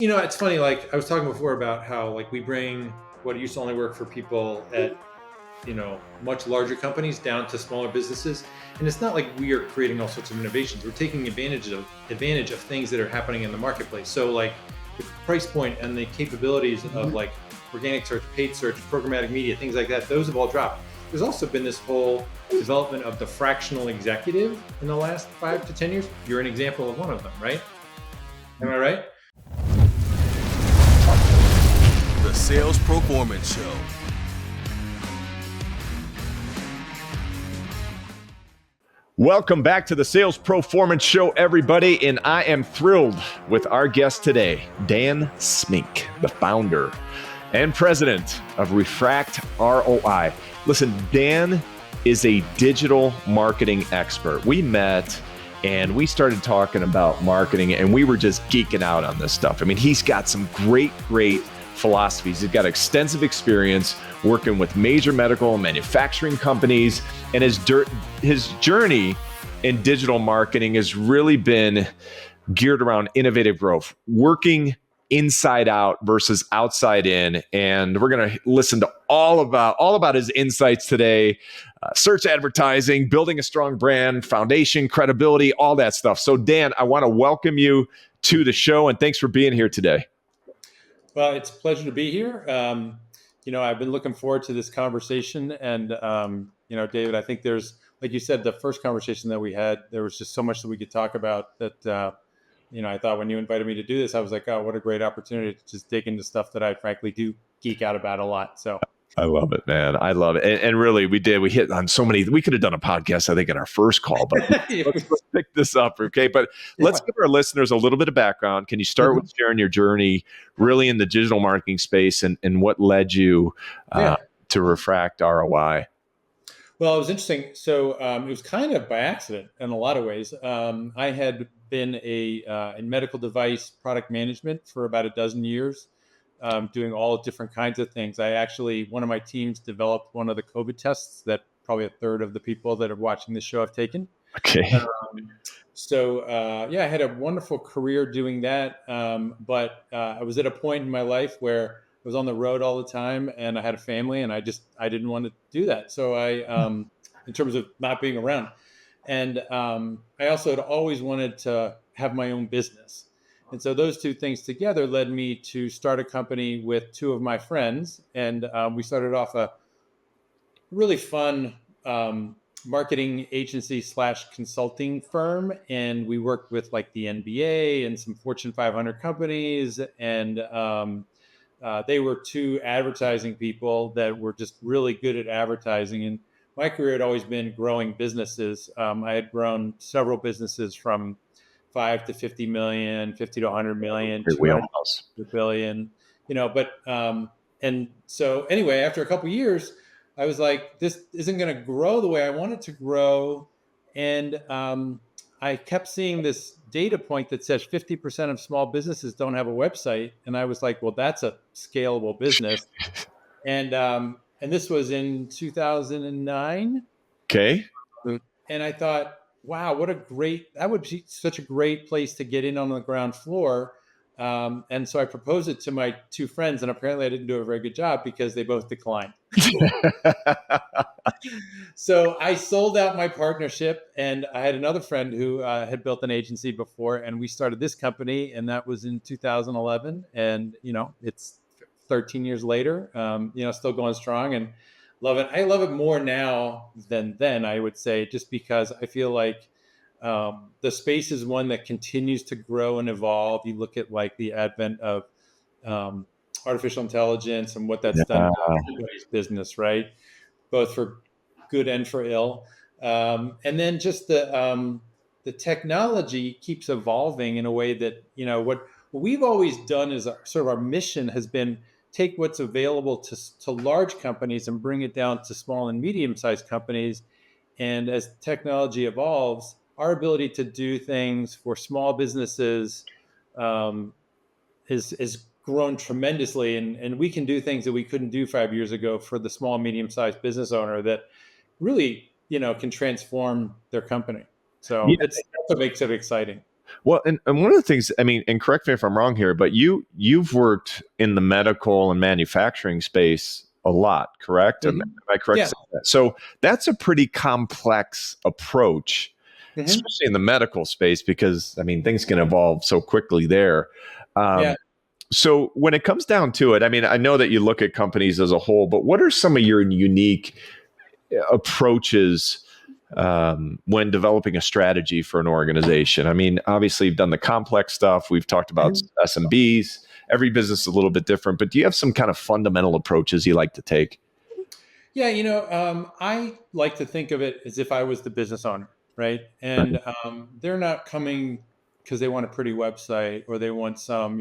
It's funny, like I was talking before about how like we bring what used to only work for people at, much larger companies down to smaller businesses. And it's not like we are creating all sorts of innovations. We're taking advantage of things that are happening in the marketplace. So like the price point and the capabilities of like organic search, paid search, programmatic media, things like that, those have all dropped. There's also been this whole development of the fractional executive in the last 5 to 10 years. You're an example of one of them, right? Am I right? The Sales Proformance Show. Welcome back to the Sales Proformance Show, everybody, and I am thrilled with our guest today, Dan Smink, the founder and president of RefractROI. Listen, Dan is a digital marketing expert. We met and we started talking about marketing and we were just geeking out on this stuff. I mean, he's got some great philosophies. He's got extensive experience working with major medical and manufacturing companies, and his journey in digital marketing has really been geared around innovative growth, working inside out versus outside in. And we're going to listen to all about his insights today. Search advertising, building a strong brand, foundation, credibility, all that stuff. So Dan, I want to welcome you to the show and thanks for being here today. Well, it's a pleasure to be here. I've been looking forward to this conversation. And, David, I think there's, like you said, the first conversation that we had, there was just so much that we could talk about that, I thought when you invited me to do this, I was like, oh, what a great opportunity to just dig into stuff that I frankly do geek out about a lot. So I love it, man. I love it. And really, we hit on so many. We could have done a podcast, I think, in our first call, but let's pick this up, okay? But let's give our listeners a little bit of background. Can you start with sharing your journey really in the digital marketing space and what led you to RefractROI? Well, it was interesting. So it was kind of by accident in a lot of ways. I had been in medical device product management for about a dozen years. Doing all different kinds of things. One of my teams developed one of the COVID tests that probably a third of the people that are watching this show have taken. Okay. I had a wonderful career doing that. But I was at a point in my life where I was on the road all the time and I had a family and I didn't want to do that. So in terms of not being around. And I also had always wanted to have my own business. And so those two things together led me to start a company with two of my friends. And we started off a really fun marketing agency / consulting firm. And we worked with like the NBA and some Fortune 500 companies. And they were two advertising people that were just really good at advertising. And my career had always been growing businesses. I had grown several businesses from 5 to 50 million, 50 to 100 million, 200 billion, and so anyway, after a couple of years, I was like, this isn't going to grow the way I want it to grow. And I kept seeing this data point that says 50% of small businesses don't have a website. And I was like, well, that's a scalable business. And this was in 2009. Okay. And I thought, wow, that would be such a great place to get in on the ground floor. And so I proposed it to my two friends, and apparently I didn't do a very good job because they both declined. So I sold out my partnership, and I had another friend who had built an agency before, and we started this company, and that was in 2011. And, it's 13 years later, still going strong and love it. I love it more now than then, I would say, just because I feel like the space is one that continues to grow and evolve. You look at like the advent of artificial intelligence and what that's done to everybody's business, right? Both for good and for ill. And then just the technology keeps evolving in a way that, what we've always done is our mission has been take what's available to large companies and bring it down to small and medium-sized companies. And as technology evolves, our ability to do things for small businesses is grown tremendously. And we can do things that we couldn't do 5 years ago for the small, medium-sized business owner that really, can transform their company. So that's what makes it exciting. Well, and one of the things, I mean, and correct me if I'm wrong here, but you've worked in the medical and manufacturing space a lot, correct? Am I correct Yeah. saying that? So that's a pretty complex approach, Hmm. especially in the medical space, because I mean, things can evolve so quickly there. Yeah. So when it comes down to it, I mean, I know that you look at companies as a whole, but what are some of your unique approaches when developing a strategy for an organization? I mean, obviously, you've done the complex stuff. We've talked about Mhm. SMBs. Every business is a little bit different, but do you have some kind of fundamental approaches you like to take? Yeah, I like to think of it as if I was the business owner, right? Right. And they're not coming because they want a pretty website or they want some,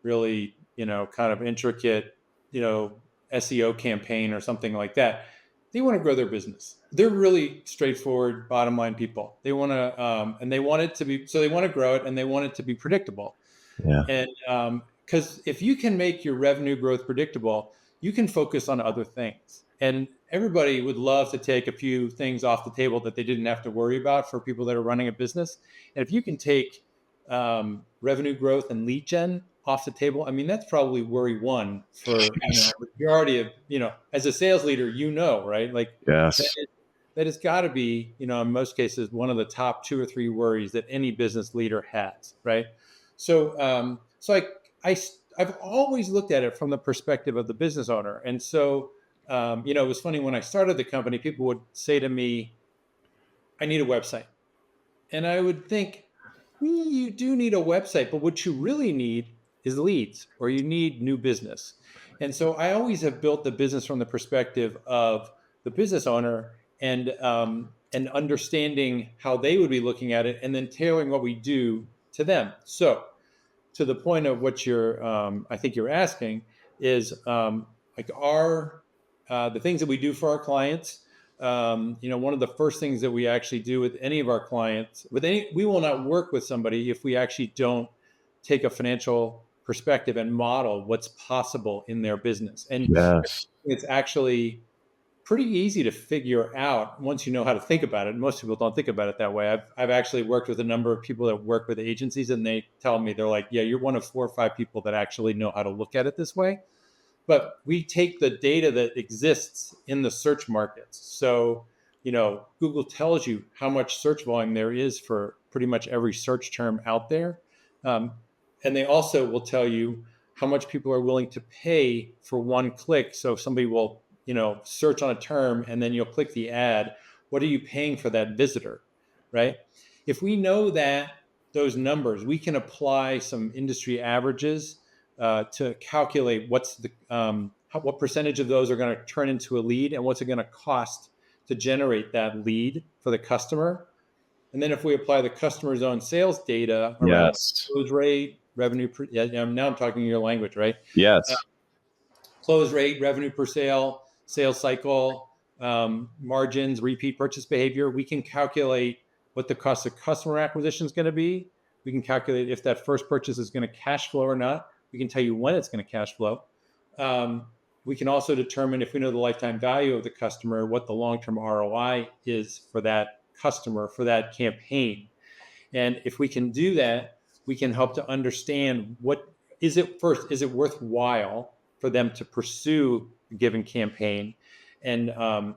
really, kind of intricate, you know, SEO campaign or something like that. They want to grow their business. They're really straightforward, bottom line people. They want to, and they want it to be, so they want to grow it and they want it to be predictable. Yeah. And because if you can make your revenue growth predictable, you can focus on other things. And everybody would love to take a few things off the table that they didn't have to worry about for people that are running a business. And if you can take revenue growth and lead gen off the table, I mean, that's probably worry one for, Yes. majority of, as a sales leader, right? Like that, Yes. that has got to be, in most cases, one of the top two or three worries that any business leader has, right? So I've always looked at it from the perspective of the business owner. And so, it was funny when I started the company, people would say to me, I need a website. And I would think, you do need a website, but what you really need is leads or you need new business. And so I always have built the business from the perspective of the business owner and understanding how they would be looking at it and then tailoring what we do to them. So to the point of what I think you're asking is like the things that we do for our clients. One of the first things that we actually do with any of our clients, we will not work with somebody if we actually don't take a financial perspective and model what's possible in their business. And Yes. it's actually pretty easy to figure out once you know how to think about it. Most people don't think about it that way. I've actually worked with a number of people that work with agencies, and they tell me they're like, "Yeah, you're one of 4 or 5 people that actually know how to look at it this way." But we take the data that exists in the search markets. So, Google tells you how much search volume there is for pretty much every search term out there. Um, and they also will tell you how much people are willing to pay for one click. So if somebody will, search on a term and then you'll click the ad, what are you paying for that visitor, right? If we know those numbers, we can apply some industry averages to calculate what percentage of those are going to turn into a lead and what's it going to cost to generate that lead for the customer. And then if we apply the customer's own sales data around Yes. close rate, revenue, now I'm talking your language, right? Uh, Yes. Close rate, revenue per sale, sales cycle, margins, repeat purchase behavior, we can calculate what the cost of customer acquisition is going to be. We can calculate if that first purchase is going to cash flow or not. We can tell you when it's going to cash flow. We can also determine, if we know the lifetime value of the customer, what the long-term ROI is for that customer, for that campaign. And if we can do that, we can help to understand is it worthwhile for them to pursue a given campaign? And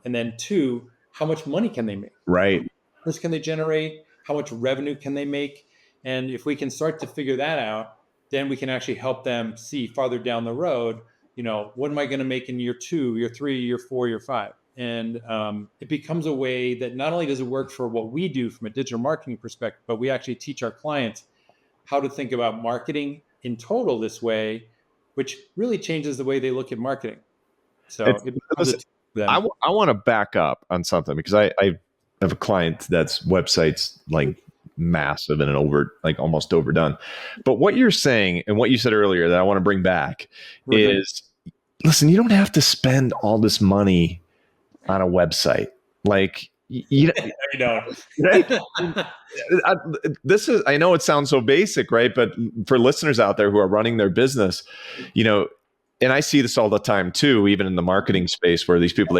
then two, how much money can they make? Right. How can they generate? How much revenue can they make? And if we can start to figure that out, then we can actually help them see farther down the road, what am I going to make in year 2, year 3, year 4, year 5? And it becomes a way that not only does it work for what we do from a digital marketing perspective, but we actually teach our clients how to think about marketing in total this way, which really changes the way they look at marketing. So It's, it becomes a listen, tool for them. I want to back up on something because I have a client that's websites like massive and like almost overdone. But what you're saying and what you said earlier that I want to bring back Mhm. is, listen, you don't have to spend all this money on a website. Like, you, You don't. right? I, I know it sounds so basic, right? But for listeners out there who are running their business, you know, and I see this all the time too, even in the marketing space, where these people,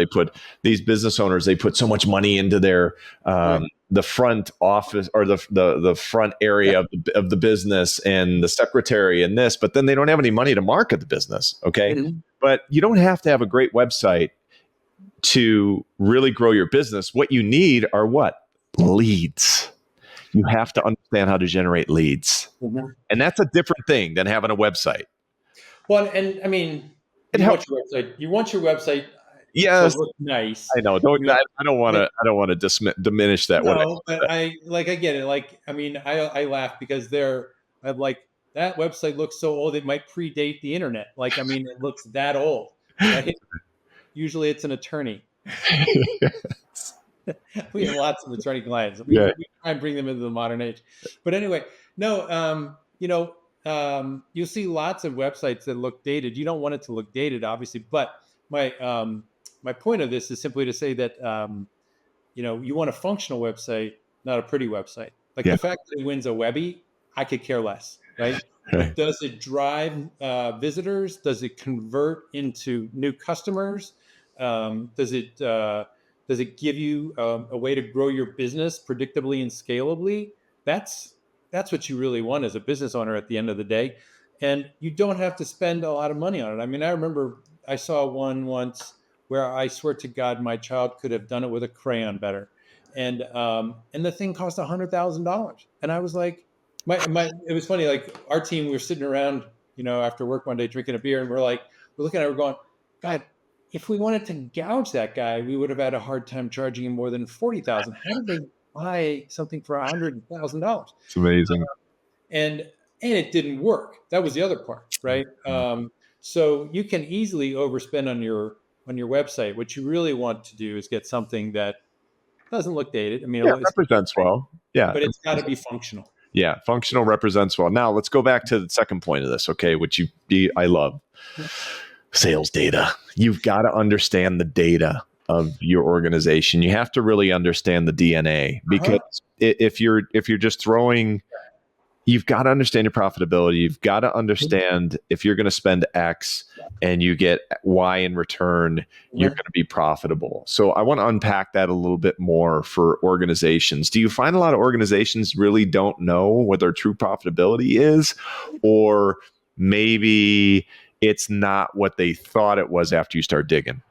these business owners, they put so much money into their Right. the front office or the front area of the business and the secretary and this, but then they don't have any money to market the business. Okay. Mhm. But you don't have to have a great website to really grow your business. What you need are what? Leads. You have to understand how to generate leads. Mhm. And that's a different thing than having a website. Well, and I mean, It you helps. want your website. You want your website to Yes, look nice. I know. Don't You want, I don't want but to. I don't want to diminish that. What? no, but I get it. Like, I mean, I laugh because I'm like, that website looks so old it might predate the internet. Like, I mean, it looks that old, right? Usually, it's an attorney. We have lots of attorney clients. Yeah. We try and bring them into the modern age. But anyway, no, you'll see lots of websites that look dated. You don't want it to look dated, obviously. But my point of this is simply to say that you want a functional website, not a pretty website. Like Yeah. the fact that it wins a Webby, I could care less, right? Right. But does it drive visitors? Does it convert into new customers? Does it give you a way to grow your business predictably and scalably? That's what you really want as a business owner at the end of the day, and you don't have to spend a lot of money on it. I mean, I remember I saw one once where I swear to God, my child could have done it with a crayon better, and the thing cost $100,000, and I was like, it was funny. Like our team, we were sitting around, after work one day drinking a beer, and we're looking at it, we're going, God, if we wanted to gouge that guy, we would have had a hard time charging him more than $40,000. How did they buy something for $100,000? It's amazing. And it didn't work. That was the other part, right? So you can easily overspend on your website. What you really want to do is get something that doesn't look dated. I mean, Yeah, it represents well. Yeah, but it's got to be functional. yeah, functional represents well. Now let's go back to the second point of this, okay, which I love. Sales data. You've got to understand the data of your organization. You have to really understand the DNA, because if you're just throwing, you've got to understand your profitability. You've got to understand if you're going to spend X and you get Y in return, you're going to be profitable. So I want to unpack that a little bit more for organizations. Do you find a lot of organizations really don't know what their true profitability is, or maybe it's not what they thought it was after you start digging?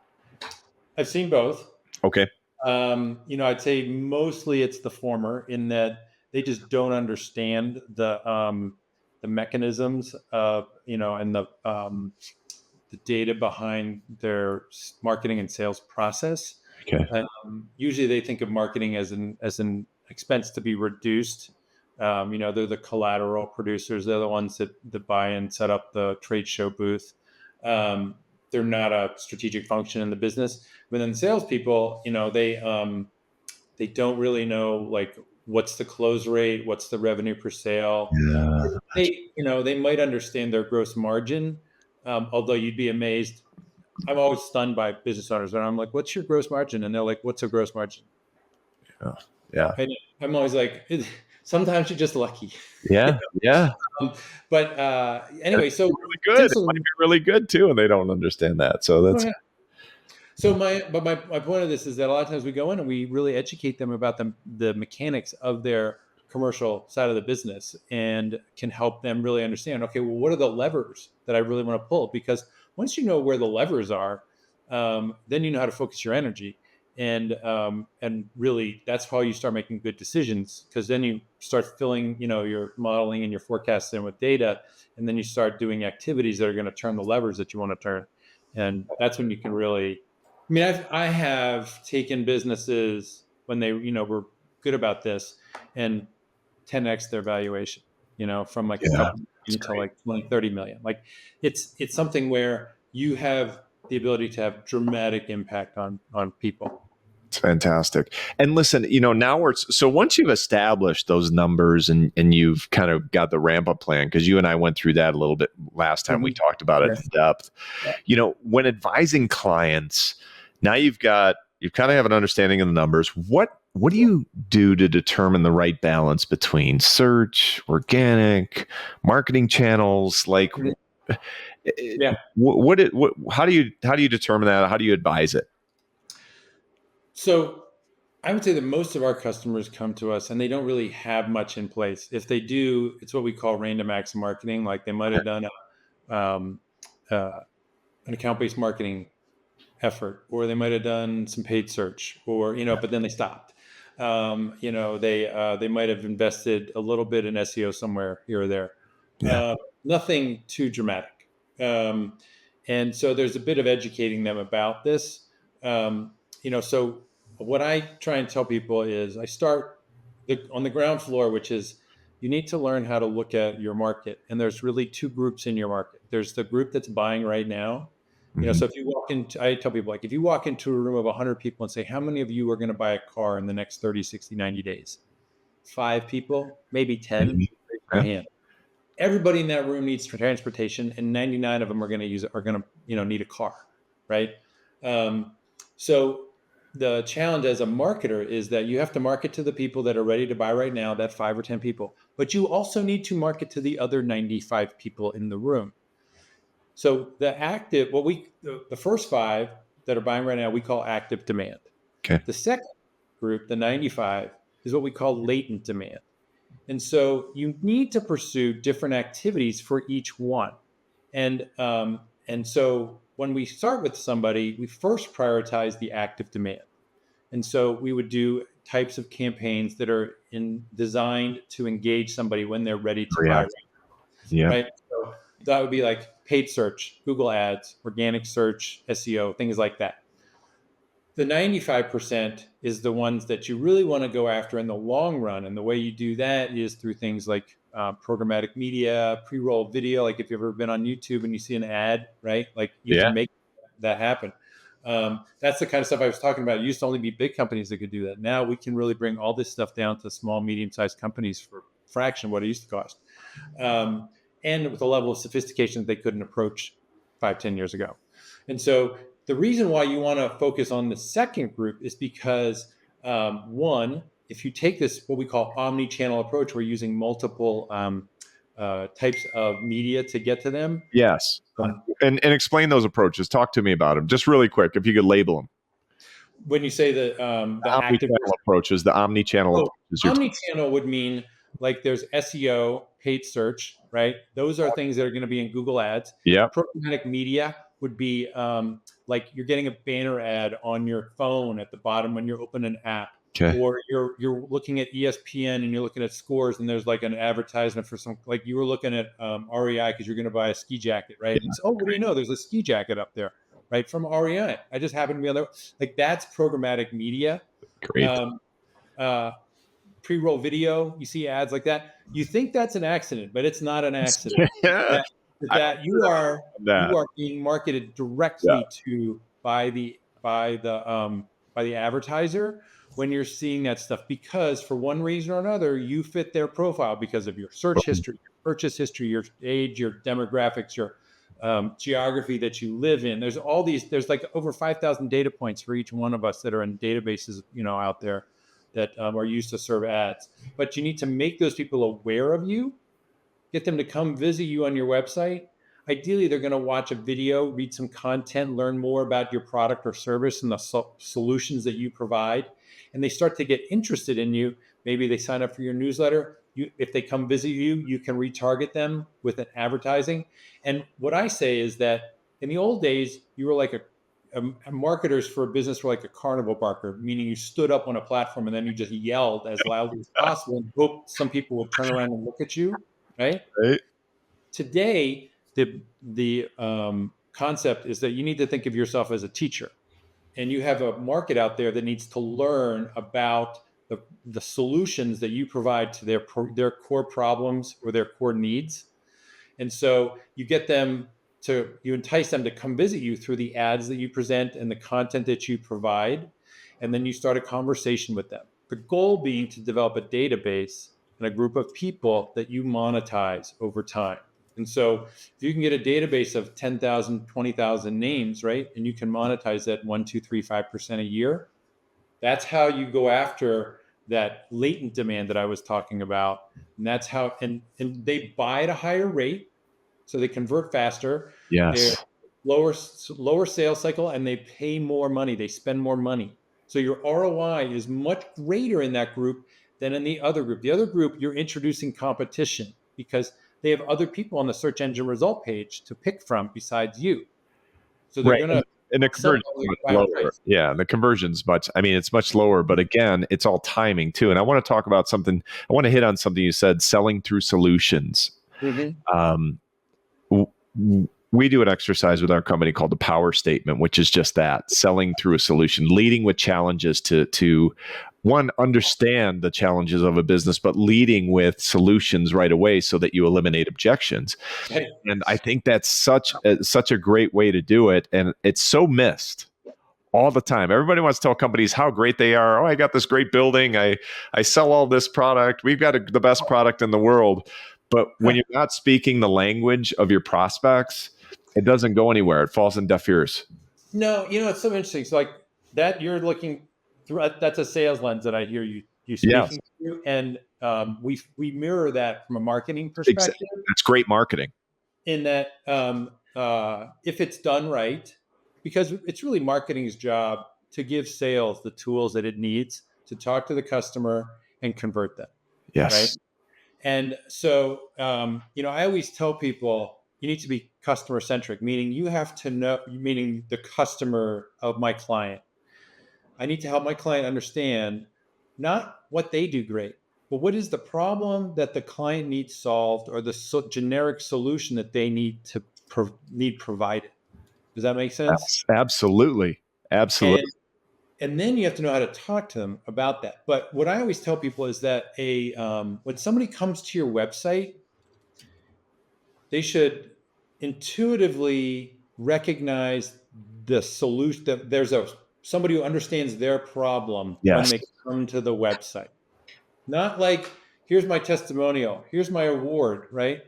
I've seen both. Okay. I'd say mostly it's the former, in that they just don't understand the mechanisms of, and the data behind their marketing and sales process. Okay. Usually they think of marketing as an expense to be reduced. They're the collateral producers. They're the ones that buy and set up the trade show booth. They're not a strategic function in the business. But then salespeople, they don't really know, like, what's the close rate, what's the revenue per sale. Yeah. They might understand their gross margin, although you'd be amazed. I'm always stunned by business owners, and I'm like, "What's your gross margin?" And they're like, "What's a gross margin?" Yeah. And I'm always like, sometimes you're just lucky. Yeah. Yeah. But anyway, so really good. It might be really good too, and they don't understand that. So that's So my point of this is that a lot of times we go in and we really educate them about the mechanics of their commercial side of the business, and can help them really understand, okay, well, what are the levers that I really want to pull? Because once you know where the levers are, then you know how to focus your energy. And really that's how you start making good decisions, because then you start filling, your modeling and your forecasts in with data, and then you start doing activities that are going to turn the levers that you want to turn. And that's when you can really, I mean, I have taken businesses when they, were good about this, and 10x their valuation, from like a couple to like 20, 30 million. Like it's something where you have the ability to have dramatic impact on people. It's fantastic. And listen, now so once you've established those numbers and you've kind of got the ramp up plan, because you and I went through that a little bit last time we talked about it in depth. When advising clients, now you kind of have an understanding of the numbers. What do you do to determine the right balance between search, organic, marketing channels? Like, how do you determine that? How do you advise it? So I would say that most of our customers come to us and they don't really have much in place. If they do, it's what we call random acts of marketing. Like they might have done um, uh, an account-based marketing effort, or they might have done some paid search, or but then they stopped. They might have invested a little bit in SEO somewhere here or there. Yeah. Nothing too dramatic. And so there's a bit of educating them about this. So what I try and tell people is I start on the ground floor, which is you need to learn how to look at your market. And there's really two groups in your market. There's the group that's buying right now. So if you walk into, I tell people, like, if you walk into a room of 100 people and say, how many of you are going to buy a car in the next 30, 60, 90 days? 5 people, maybe 10, raise their hand. Everybody in that room needs transportation, and 99 of them are going to need a car, right? So the challenge as a marketer is that you have to market to the people that are ready to buy right now, that 5 or 10 people, but you also need to market to the other 95 people in the room. So the first 5 that are buying right now, we call active demand. Okay. The second group, the 95, is what we call latent demand. And so you need to pursue different activities for each one. And so when we start with somebody, we first prioritize the active demand. And so we would do types of campaigns that are designed to engage somebody when they're ready to buy. Yeah. Right. So that would be like paid search, Google ads, organic search, SEO, things like that. The 95% is the ones that you really want to go after in the long run. And the way you do that is through things like programmatic media, pre-roll video. Like if you've ever been on YouTube and you see an ad, right? Like you can make that happen. That's the kind of stuff I was talking about. It used to only be big companies that could do that. Now we can really bring all this stuff down to small, medium-sized companies for a fraction of what it used to cost. And with a level of sophistication that they couldn't approach 5-10 years ago. And so the reason why you want to focus on the second group is because, one, if you take this, what we call omni-channel approach, we're using multiple types of media to get to them. Yes. And explain those approaches. Talk to me about them. Just really quick, if you could label them. When you say the omni-channel approaches, the omni-channel approaches. Omni-channel would mean like there's SEO, paid search, right? Those are things that are going to be in Google ads. Yeah. Programmatic media would be like you're getting a banner ad on your phone at the bottom when you're opening an app. Okay. Or you're looking at ESPN and you're looking at scores and there's like an advertisement for some, like you were looking at REI because you're going to buy a ski jacket, right? Yeah. And so, what do you know? There's a ski jacket up there, right? From REI. I just happened to be on there. Like that's programmatic media. Great. Pre-roll video, you see ads like that. You think that's an accident, but it's not an accident. that you are being marketed directly to by the advertiser when you're seeing that stuff, because for one reason or another you fit their profile because of your search history, your purchase history, your age, your demographics, your geography that you live in. There's like over 5,000 data points for each one of us that are in databases out there that are used to serve ads. But you need to make those people aware of you, get them to come visit you on your website. Ideally, they're going to watch a video, read some content, learn more about your product or service and the solutions that you provide. And they start to get interested in you. Maybe they sign up for your newsletter. If they come visit you, you can retarget them with an advertising. And what I say is that in the old days, you were like marketers for a business were like a carnival barker, meaning you stood up on a platform and then you just yelled as loudly as possible and hoped some people would turn around and look at you, right? Today, the concept is that you need to think of yourself as a teacher, and you have a market out there that needs to learn about the solutions that you provide to their core problems or their core needs. And so you entice them to come visit you through the ads that you present and the content that you provide. And then you start a conversation with them. The goal being to develop a database and a group of people that you monetize over time. And so if you can get a database of 10,000, 20,000 names, right? And you can monetize that 1, 2, 3, 5% a year. That's how you go after that latent demand that I was talking about. And that's how, and they buy at a higher rate. So they convert faster. Yes. They're lower sales cycle, and they pay more money. They spend more money. So your ROI is much greater in that group than in the other group. The other group, you're introducing competition because they have other people on the search engine result page to pick from besides you. So they're Right. going to And the sell conversion's much by lower. price. Yeah, the conversion's it's much lower, but again, it's all timing too. And I want to talk about something, I want to hit on something you said, selling through solutions. Mm-hmm. Um, we do an exercise with our company called the power statement, which is just that, selling through a solution, leading with challenges to one, understand the challenges of a business, but leading with solutions right away so that you eliminate objections. Hey, And I think that's such a great way to do it. And it's so missed all the time. Everybody wants to tell companies how great they are. Oh, I got this great building. I sell all this product. We've got the best product in the world. But when you're not speaking the language of your prospects, it doesn't go anywhere. It falls in deaf ears. no, it's so interesting. So like that, you're looking through. That's a sales lens that I hear you Yes, speaking to, and we mirror that from a marketing exactly. perspective. That's great marketing. In that, if it's done right, because it's really marketing's job to give sales the tools that it needs to talk to the customer and convert them, right? Yes. And so, I always tell people you need to be customer centric, meaning you have to know, meaning the customer of my client. I need to help my client understand not what they do great, but what is the problem that the client needs solved or the generic solution that they need to need provided. Does that make sense? Absolutely. Absolutely. And then you have to know how to talk to them about that. But what I always tell people is that when somebody comes to your website, they should intuitively recognize the solution, that there's somebody who understands their problem when Yes. they come to the website. Not like, here's my testimonial, here's my award, right?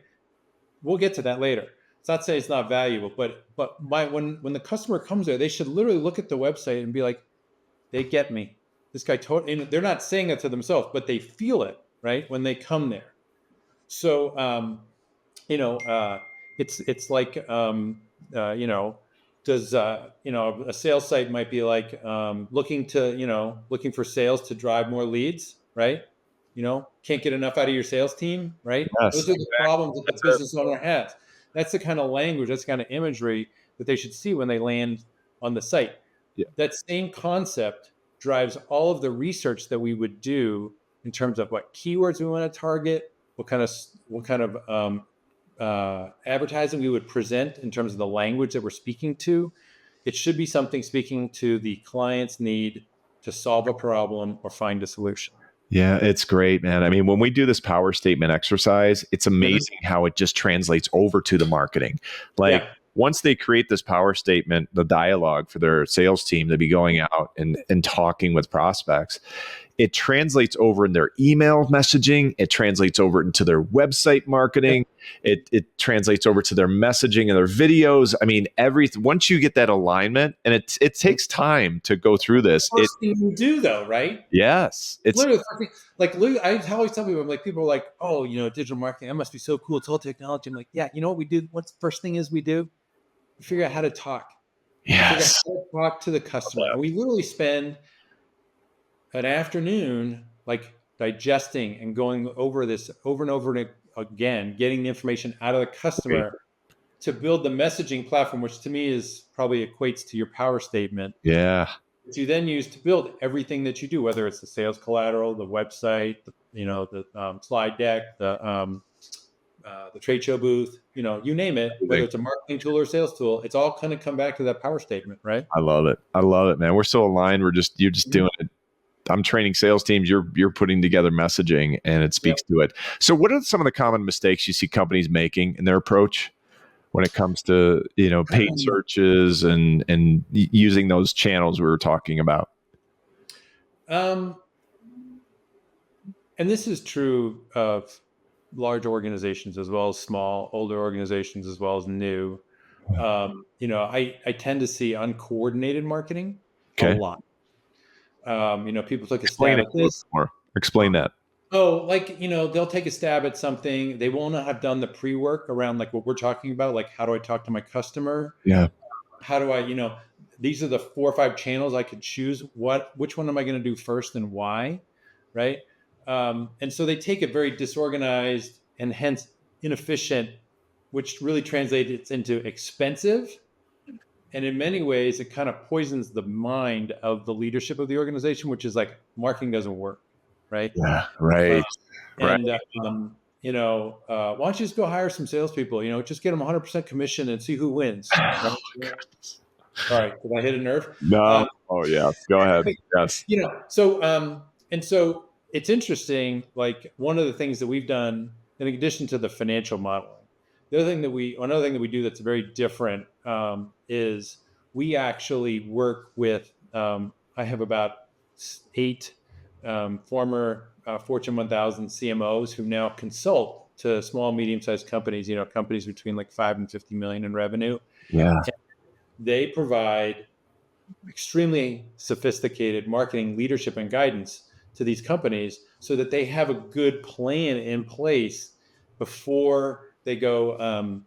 We'll get to that later. It's not saying it's not valuable, but when the customer comes there, they should literally look at the website and be like, they get me. This guy totally, and they're not saying it to themselves, but they feel it, right, when they come there. So it's like does a sales site might be like looking for sales to drive more leads, right? Can't get enough out of your sales team, right? Yes. Those are the problems that the business owner has. That's the kind of language, that's the kind of imagery that they should see when they land on the site. Yeah. That same concept drives all of the research that we would do in terms of what keywords we want to target, what kind of advertising we would present in terms of the language that we're speaking to. It should be something speaking to the client's need to solve a problem or find a solution. Yeah, it's great, man. I mean, when we do this power statement exercise, it's amazing how it just translates over to the marketing. Like once they create this power statement, the dialogue for their sales team to be going out and talking with prospects, it translates over in their email messaging. It translates over into their website marketing. It translates over to their messaging and their videos. I mean, once you get that alignment, and it takes time to go through this. First thing you do, though, right? Yes, it's literally I always tell people, I'm like, people are like, oh, digital marketing, that must be so cool. It's all technology. I'm like, yeah, you know what we do? What's the first thing is we do? We figure out how to talk. Yes. Figure out how to talk to the customer. And we literally spend an afternoon like digesting and going over this over and over again, getting the information out of the customer to build the messaging platform, which to me is probably equates to your power statement. Yeah. That you then use to build everything that you do, whether it's the sales collateral, the website, the slide deck, the trade show booth, you name it, whether it's a marketing tool or a sales tool, it's all kind of come back to that power statement, right? I love it. I love it, man. We're so aligned. You're just doing it. I'm training sales teams. You're putting together messaging, and it speaks to it. So, what are some of the common mistakes you see companies making in their approach when it comes to paid searches and using those channels we were talking about? And this is true of large organizations as well as small, older organizations as well as new. I tend to see uncoordinated marketing a lot. People took a stab at this. Explain that. Oh, they'll take a stab at something. They won't have done the pre-work around like what we're talking about. Like, how do I talk to my customer? Yeah. How do I, these are the 4 or 5 channels I could choose. Which one am I going to do first and why? Right. And so they take it very disorganized and hence inefficient, which really translates into expensive. And in many ways, it kind of poisons the mind of the leadership of the organization, which is like marketing doesn't work. Right. Yeah. Right. Right. And, why don't you just go hire some salespeople, just get them 100% commission and see who wins. Right? All right. Did I hit a nerve? No. Oh yeah. Go ahead. Yes. So it's interesting. Like one of the things that we've done, in addition to the financial modeling, another thing that we do that's very different is we actually work with. I have about 8 former Fortune 1000 CMOs who now consult to small, medium-sized companies. Companies between like 5 and 50 million in revenue. Yeah. And they provide extremely sophisticated marketing leadership and guidance to these companies so that they have a good plan in place before they go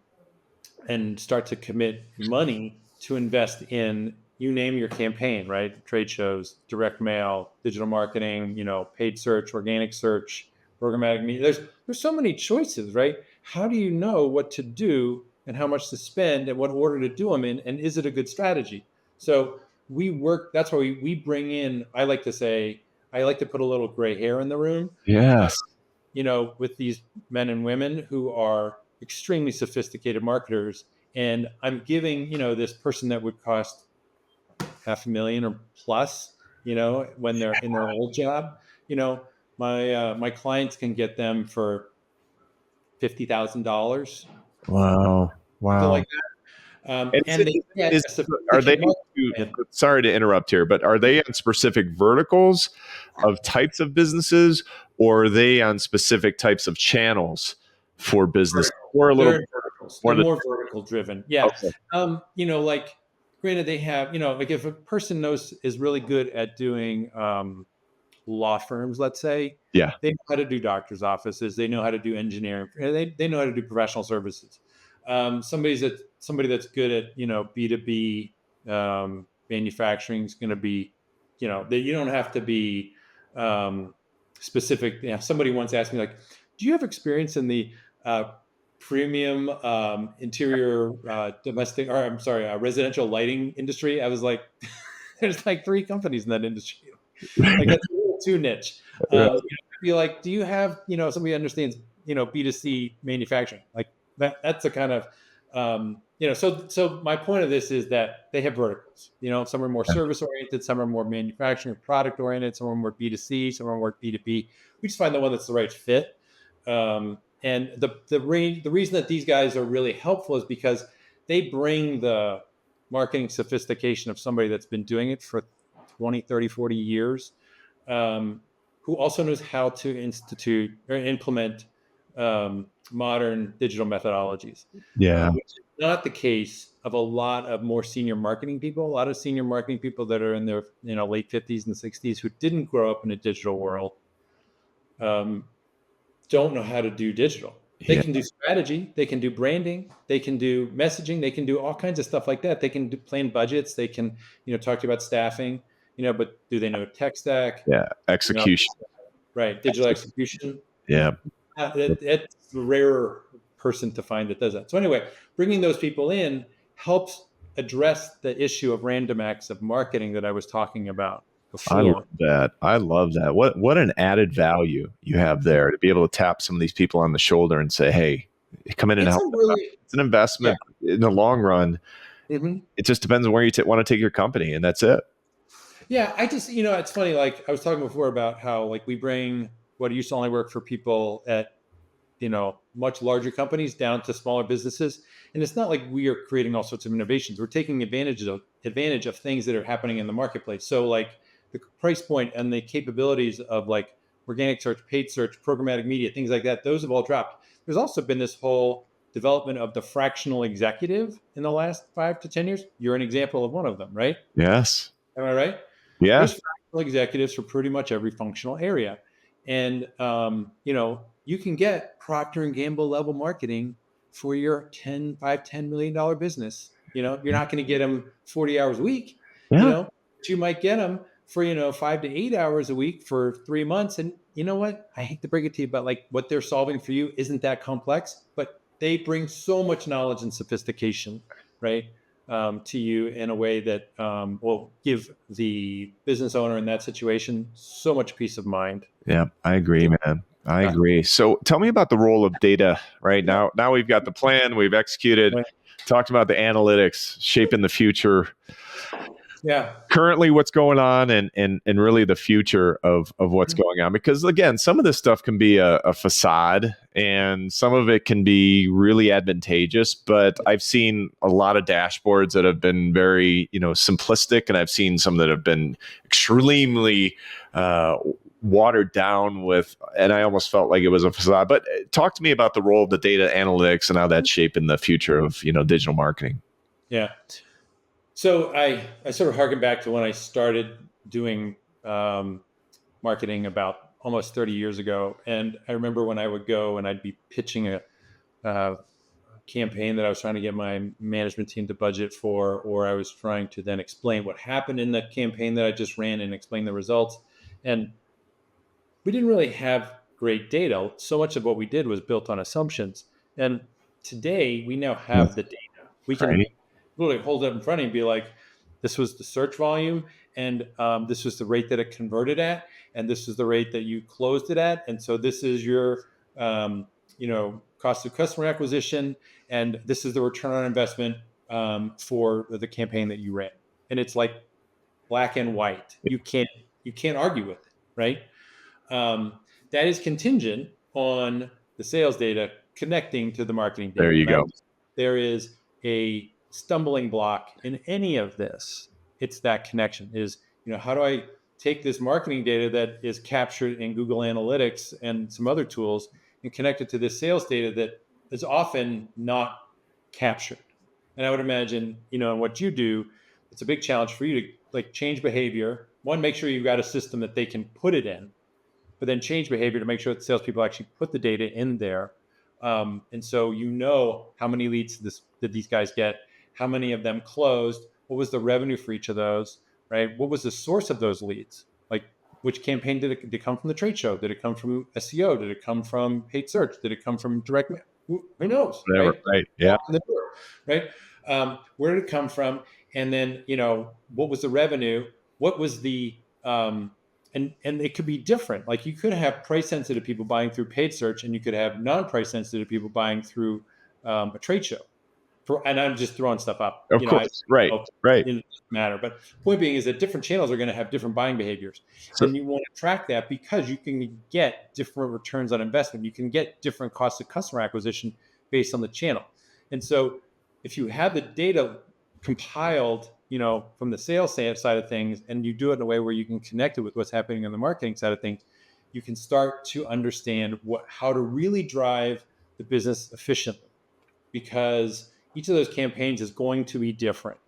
and start to commit money to invest in, you name your campaign, right? Trade shows, direct mail, digital marketing, paid search, organic search, programmatic media. There's so many choices, right? How do you know what to do and how much to spend and what order to do them in? And is it a good strategy? So that's why we bring in, I like to put a little gray hair in the room. Yes. With these men and women who are extremely sophisticated marketers. And I'm giving, this person that would cost $500,000 or plus, when they're in their old job, my clients can get them for $50,000. Wow. Something like that. And they get are they? Sorry to interrupt here, but are they on specific verticals of types of businesses, or are they on specific types of channels for business? Or a little more vertical driven. Yeah. Okay. Granted, they have, if a person is really good at doing law firms, let's say, yeah, they know how to do doctor's offices, they know how to do engineering, they know how to do professional services. Somebody that's good at B2B manufacturing is going to be, that you don't have to be specific. Somebody once asked me, like, do you have experience in the premium interior residential lighting industry? I was like, there's like 3 companies in that industry. Like that's a little too niche. Be like, do you have somebody understands B2C manufacturing? Like that's the kind of so my point of this is that they have verticals. Some are more service oriented, some are more manufacturing or product oriented, some are more B2C, some are more B2B. We just find the one that's the right fit. And the reason that these guys are really helpful is because they bring the marketing sophistication of somebody that's been doing it for 20, 30, 40 years, who also knows how to institute or implement modern digital methodologies. Yeah. Which is not the case of a lot of more senior marketing people. A lot of senior marketing people that are in their late 50s and 60s who didn't grow up in a digital world don't know how to do digital. They can do strategy, they can do branding, they can do messaging, they can do all kinds of stuff like that. They can plan budgets, they can talk to you about staffing, but do they know tech stack? Yeah, execution. Right, digital execution. Yeah, it's a rarer person to find that does that. So anyway, bringing those people in helps address the issue of random acts of marketing that I was talking about before. I love that. What an added value you have there to be able to tap some of these people on the shoulder and say, hey, come in and help. It's an investment in the long run. Mm-hmm. It just depends on where you want to take your company, and that's it. Yeah, I just, it's funny. Like I was talking before about how like we bring what used to only work for people at, much larger companies down to smaller businesses. And it's not like we are creating all sorts of innovations. We're taking advantage of things that are happening in the marketplace. So like the price point and the capabilities of like organic search, paid search, programmatic media, things like that, those have all dropped. There's also been this whole development of the fractional executive in the last 5 to 10 years. You're an example of one of them, right? Yes. Am I right? Yeah. There's fractional executives for pretty much every functional area. And, you can get Procter & Gamble level marketing for your $10 million business. You're not going to get them 40 hours a week, you Yeah. know, but you might get them for, 5 to 8 hours a week for 3 months. And you know what? I hate to break it to you, but like what they're solving for you isn't that complex, but they bring so much knowledge and sophistication, right? To you in a way that will give the business owner in that situation so much peace of mind. Yeah, I agree, man. I Yeah. agree. So tell me about the role of data right now. Now we've got the plan, we've executed, talked about the analytics, shaping the future. Yeah. Currently what's going on and really the future of what's going on, because again, some of this stuff can be a facade and some of it can be really advantageous, but I've seen a lot of dashboards that have been very simplistic, and I've seen some that have been extremely watered down with, and I almost felt like it was a facade. But talk to me about the role of the data analytics and how that's shaping the future of digital marketing. Yeah. So I sort of harken back to when I started doing marketing about almost 30 years ago. And I remember when I would go and I'd be pitching a campaign that I was trying to get my management team to budget for, or I was trying to then explain what happened in the campaign that I just ran and explain the results. And we didn't really have great data. So much of what we did was built on assumptions. And today we now have the data. We can Right. literally hold it up in front of you and be like, this was the search volume, and this was the rate that it converted at, and this is the rate that you closed it at. And so this is your cost of customer acquisition, and this is the return on investment for the campaign that you ran. And it's like black and white. You can't argue with it, right? That is contingent on the sales data connecting to the marketing data. There you go. There is a stumbling block in any of this. It's that connection is, how do I take this marketing data that is captured in Google Analytics and some other tools and connect it to this sales data that is often not captured? And I would imagine, in what you do, it's a big challenge for you to like change behavior. One, make sure you've got a system that they can put it in, but then change behavior to make sure that salespeople actually put the data in there. And so how many leads did these guys get? How many of them closed? What was the revenue for each of those, right? What was the source of those leads? Like, which campaign did it come from the trade show? Did it come from SEO? Did it come from paid search? Did it come from direct mail? Who knows, Whatever. Right. Yeah. Right. Where did it come from? And then, what was the revenue? What was the and it could be different. Like you could have price sensitive people buying through paid search, and you could have non-price sensitive people buying through a trade show. And I'm just throwing stuff up. Of course. Right. Right. It doesn't matter. But point being is that different channels are going to have different buying behaviors. So- and you want to track that because you can get different returns on investment. You can get different costs of customer acquisition based on the channel. And so if you have the data compiled, from the sales side of things, and you do it in a way where you can connect it with what's happening on the marketing side of things, you can start to understand how to really drive the business efficiently, because each of those campaigns is going to be different,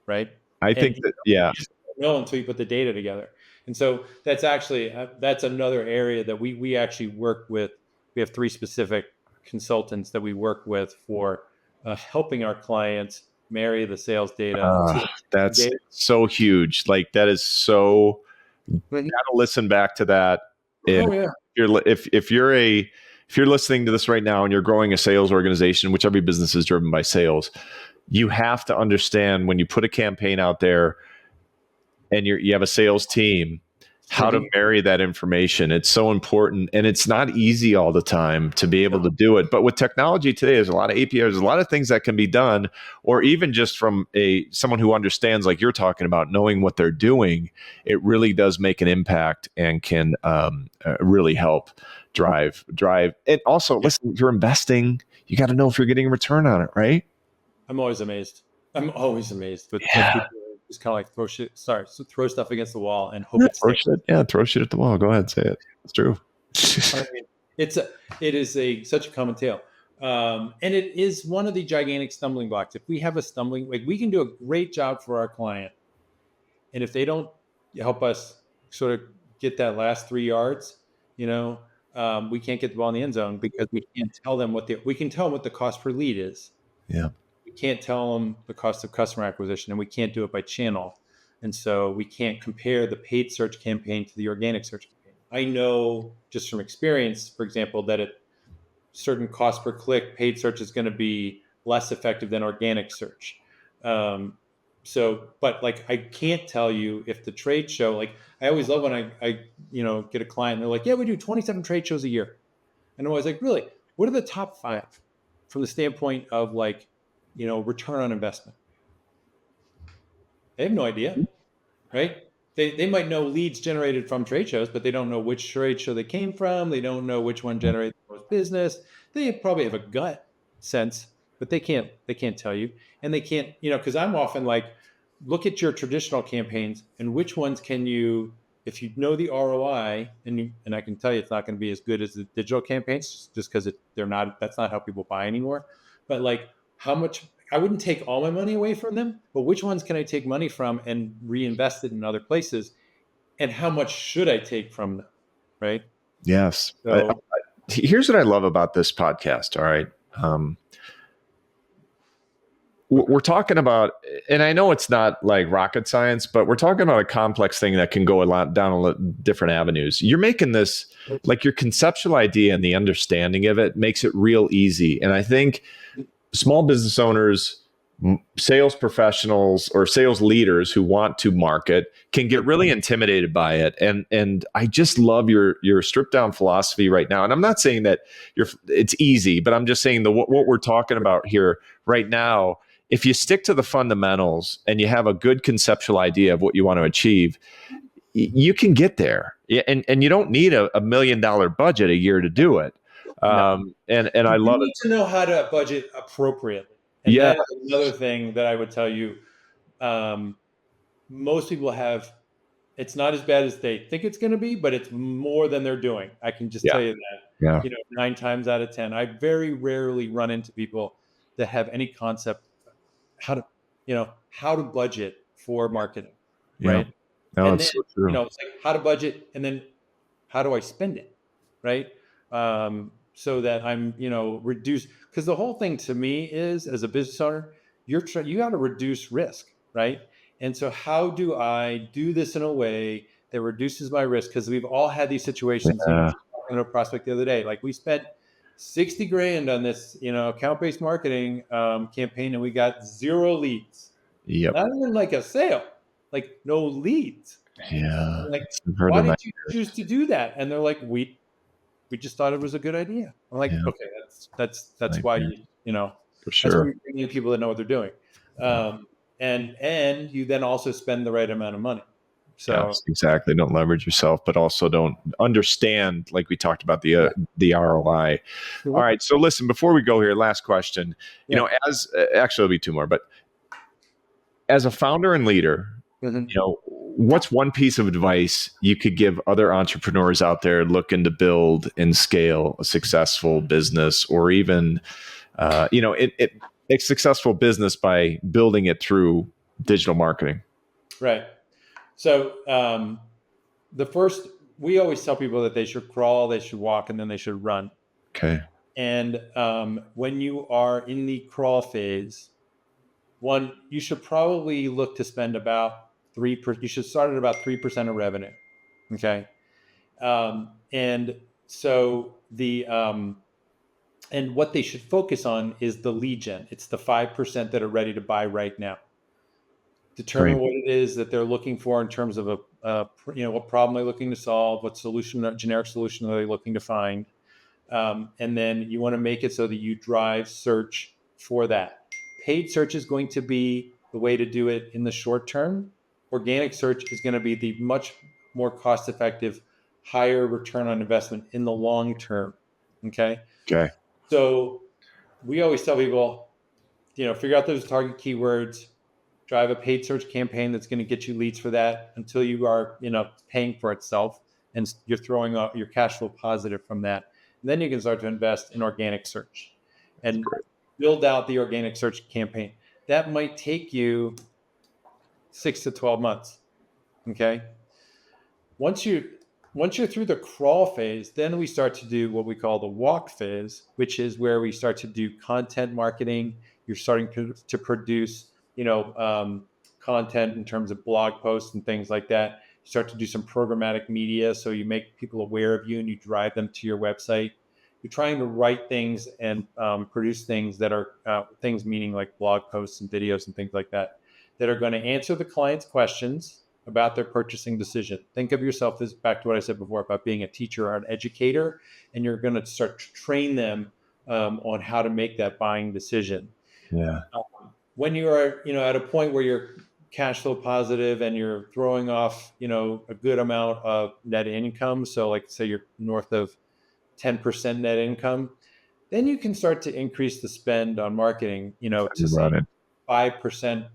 right? I think that, yeah. You just don't know until you put the data together. And so that's actually, that's another area that we actually work with. We have 3 specific consultants that we work with for helping our clients marry the sales data. That's data. So huge. Like that is so, you gotta listen back to that. If you're listening to this right now and you're growing a sales organization, which every business is driven by sales, you have to understand when you put a campaign out there and you have a sales team, how to marry that information. It's so important, and it's not easy all the time to be able to do it. But with technology today, there's a lot of APIs, there's a lot of things that can be done, or even just from someone who understands, like you're talking about, knowing what they're doing, it really does make an impact and can really help drive. And also, listen, if you're investing, you got to know if you're getting a return on it, right? I'm always amazed with people just kind of like throw stuff against the wall and hope it sticks. Throw shit at the wall. Go ahead, say it. It's true. I mean, it is such a common tale. And it is one of the gigantic stumbling blocks. If we have we can do a great job for our client, and if they don't help us sort of get that last 3 yards, we can't get the ball in the end zone because we can't tell them we can tell them what the cost per lead is. Yeah. We can't tell them the cost of customer acquisition, and we can't do it by channel. And so we can't compare the paid search campaign to the organic search campaign. I know just from experience, for example, that at certain cost per click, paid search is going to be less effective than organic search. But like, I can't tell you if the trade show, like, I always love when I get a client and they're like, yeah, we do 27 trade shows a year. And I'm always like, really, what are the top 5 from the standpoint of like, return on investment? They have no idea, right? They might know leads generated from trade shows, but they don't know which trade show they came from. They don't know which one generated the most business. They probably have a gut sense, but they can't tell you. And they can't, because I'm often like, look at your traditional campaigns and which ones can you, if you know the ROI, and I can tell you it's not going to be as good as the digital campaigns just because that's not how people buy anymore. But like, how much, I wouldn't take all my money away from them, but which ones can I take money from and reinvest it in other places? And how much should I take from them? Right. Yes. So Here's what I love about this podcast. All right. We're talking about, and I know it's not like rocket science, but we're talking about a complex thing that can go a lot down a lot different avenues. You're making this, like, your conceptual idea and the understanding of it makes it real easy. And I think small business owners, sales professionals, or sales leaders who want to market can get really intimidated by it. And I just love your stripped down philosophy right now. And I'm not saying that it's easy, but I'm just saying what we're talking about here right now. If you stick to the fundamentals and you have a good conceptual idea of what you want to achieve, you can get there. And you don't need a $1 million budget a year to do it. no. And I love You it. need to know how to budget appropriately. And Yeah. that's another thing that I would tell you. Most people it's not as bad as they think it's going to be, but it's more than they're doing. I can just tell you that. Yeah. 9 times out of 10, I very rarely run into people that have any concept how to budget for marketing, Yeah. right? No, And it's then, so true. it's like how to budget, and then how do I spend it, right? So that I'm, reduce, because the whole thing to me is, as a business owner, you got to reduce risk, right? And so how do I do this in a way that reduces my risk? Because we've all had these situations. Yeah. Talking to a prospect the other day, like, we spent 60 grand on this, account-based marketing campaign, and we got 0 leads. Yep. Not even like a sale, like no leads. Yeah. Like, why did you choose to do that? And they're like, we just thought it was a good idea. I'm like, okay, that's why for that's sure. why you bring in people that know what they're doing. And you then also spend the right amount of money. So yes, exactly. Don't leverage yourself, but also don't understand, like we talked about, the ROI. All right. So listen, before we go here, last question. As actually, it'll be 2 more, but as a founder and leader, what's one piece of advice you could give other entrepreneurs out there looking to build and scale a successful business, or even, a successful business by building it through digital marketing? Right. So we always tell people that they should crawl, they should walk, and then they should run. Okay. And when you are in the crawl phase, you should probably look to spend about 3%. You should start at about 3% of revenue. Okay. And so and what they should focus on is the lead gen. It's the 5% that are ready to buy right now. Determine what it is that they're looking for in terms of what problem they're looking to solve, what generic solution are they looking to find. And then you want to make it so that you drive search for that. Paid search is going to be the way to do it in the short term. Organic search is going to be the much more cost-effective, higher return on investment in the long term. Okay. So we always tell people, figure out those target keywords, drive a paid search campaign that's going to get you leads for that until you are, paying for itself, and you're throwing out your cash flow positive from that. And then you can start to invest in organic search and build out the organic search campaign. That might take you 6 to 12 months. Okay. Once you're through the crawl phase, then we start to do what we call the walk phase, which is where we start to do content marketing. You're starting to produce, content in terms of blog posts and things like that. You start to do some programmatic media, so you make people aware of you and you drive them to your website. You're trying to write things and produce things that are things meaning like blog posts and videos and things like that are going to answer the client's questions about their purchasing decision. Think of yourself as, back to what I said before, about being a teacher or an educator, and you're going to start to train them on how to make that buying decision. Yeah. When you are, at a point where you're cash flow positive and you're throwing off, a good amount of net income, so like say you're north of 10% net income, then you can start to increase the spend on marketing, to say 5%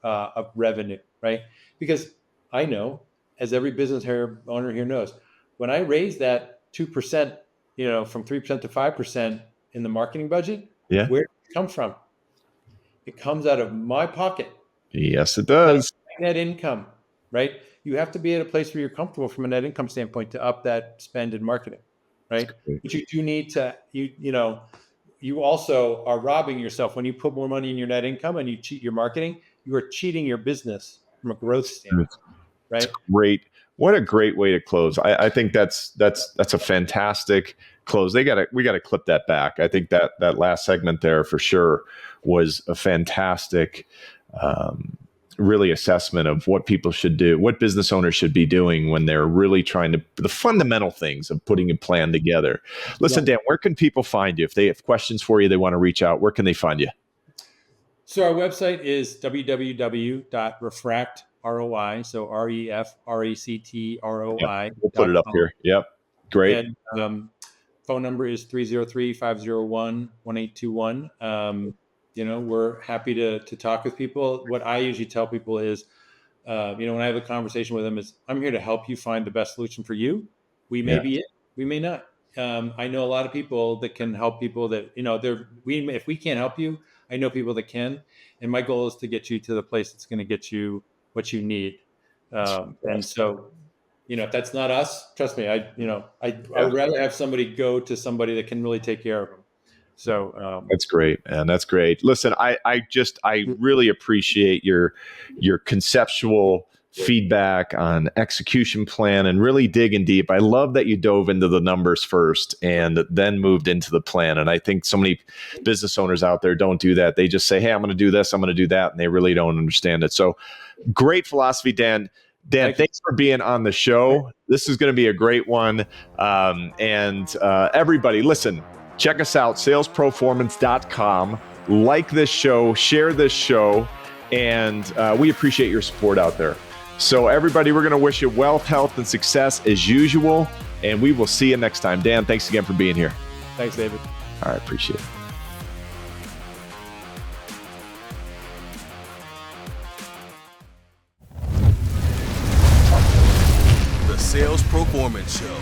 of revenue, right? Because I know, as every business owner here knows, when I raise that 2%, from 3% to 5% in the marketing budget, Yeah. where does it come from? It comes out of my pocket. Yes, it does. Net income, right? You have to be at a place where you're comfortable from a net income standpoint to up that spend in marketing, right? But you do need to, you also are robbing yourself when you put more money in your net income and you cheat your marketing. You are cheating your business from a growth standpoint, right? It's great. What a great way to close. I think that's a fantastic close. We got to clip that back. I think that last segment there for sure was a fantastic, really assessment of what people should do, what business owners should be doing when they're really trying to, the fundamental things of putting a plan together. Listen, Dan, where can people find you? If they have questions for you, they want to reach out, where can they find you? So our website is www.RefractROI. So RefractROI. Yep. We'll put it up here. Yep. Great. And phone number is 303-501-1821. We're happy to talk with people. What I usually tell people is, when I have a conversation with them, is I'm here to help you find the best solution for you. We may be it, we may not. I know a lot of people that can help people that, if we can't help you, I know people that can. And my goal is to get you to the place that's going to get you what you need. And so, if that's not us, trust me, I would rather have somebody go to somebody that can really take care of them. So that's great, man. That's great. Listen, I really appreciate your conceptual feedback on execution plan and really digging deep. I love that you dove into the numbers first and then moved into the plan. And I think so many business owners out there don't do that. They just say, hey, I'm going to do this, I'm going to do that. And they really don't understand it. So great philosophy, Dan. Dan, thanks for being on the show. This is going to be a great one. Everybody, listen, check us out, salesproformance.com. Like this show, share this show, and we appreciate your support out there. So everybody, we're going to wish you wealth, health, and success as usual, and we will see you next time. Dan, thanks again for being here. Thanks, David. All right, appreciate it. The Sales Proformance Show.